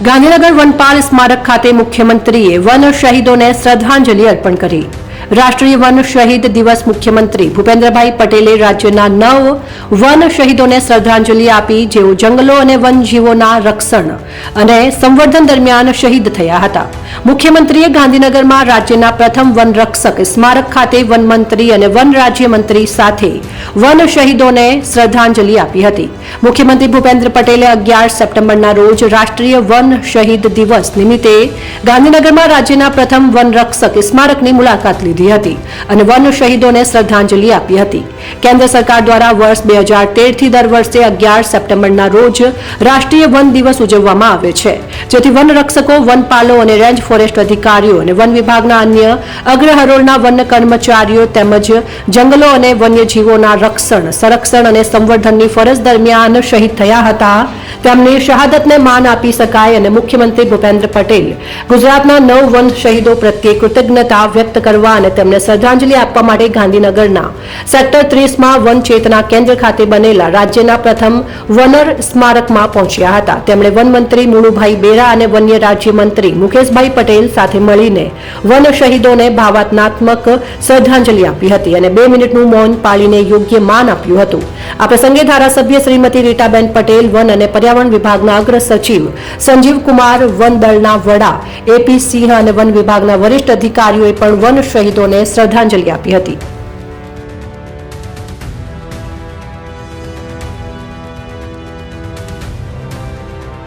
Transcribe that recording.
ગાંધીનગર વનપાલ સ્મારક ખાતે મુખ્યમંત્રીએ વન શહીદોને શ્રદ્ધાંજલિ અર્પણ કરી. રાષ્ટ્રીય વન શહીદ દિવસ મુખ્યમંત્રી ભૂપેન્દ્રભાઈ પટેલે રાજ્યના 9 વન શહીદોને શ્રદ્ધાંજલિ આપી, જેઓ જંગલો અને વનજીવોના રક્ષણ અને સંવર્ધન દરમિયાન શહીદ થયા હતા. મુખ્યમંત્રીએ ગાંધીનગરમાં રાજ્યના પ્રથમ વનરક્ષક સ્મારક ખાતે વનમંત્રી અને વન રાજ્યમંત્રી સાથે વન શહીદોને શ્રદ્ધાંજલિ આપી હતી. મુખ્યમંત્રી ભૂપેન્દ્ર પટેલે 11 સપ્ટેમ્બરના રોજ રાષ્ટ્રીય વન શહીદ દિવસ નિમિત્તે ગાંધીનગરમાં રાજ્યના પ્રથમ વનરક્ષક સ્મારકની મુલાકાત લીધી હતી અને વન શહીદોને શ્રદ્ધાંજલિ આપી હતી. કેન્દ્ર સરકાર દ્વારા વર્ષ 2013 થી દર વર્ષે 11 સપ્ટેમ્બરના રોજ રાષ્ટ્રીય વન દિવસ ઉજવવામાં આવે છે, જેથી વનરક્ષકો, વનપાલો અને રેન્જ ફોરેસ્ટ અધિકારીઓ અને વન વિભાગના અન્ય અગ્રહરોળના વન કર્મચારીઓ તેમજ જંગલો અને વન્યજીવોના રક્ષણ, સંરક્ષણ અને સંવર્ધનની ફરજ દરમિયાન શહીદ થયા હતા તેમની શહાદતને માન આપી શકાય અને મુખ્યમંત્રી ભૂપેન્દ્ર પટેલ ગુજરાતના 9 વન શહીદો પ્રત્યે કૃતજ્ઞતા વ્યક્ત કરવા અને તેમને શ્રદ્ધાંજલિ આપવા માટે ગાંધીનગરના સેક્ટર 30માં વન ચેતના કેન્દ્ર ખાતે બનેલા રાજ્યના પ્રથમ વનર સ્મારકમાં પહોંચ્યા હતા. તેમણે વનમંત્રી મુળુભાઈ બેરા અને વન્ય રાજ્યમંત્રી મુકેશભાઈ પટેલ સાથે મળીને વન શહીદોને ભાવનાત્મક શ્રદ્ધાંજલિ આપી હતી અને 2 મિનિટનું મૌન પાળીને યોગ્ય માન આપ્યું હતું. આ પ્રસંગે ધારાસભ્ય શ્રીમતી રીટાબેન પટેલ, વન અને પર્યાવરણ વિભાગના અગ્ર સચિવ સંજીવ કુમાર, વન દળના વડા એપી સિંહ અને વન વિભાગના વરિષ્ઠ અધિકારીઓએ પણ વન શહીદોને શ્રદ્ધાંજલિ આપી હતી.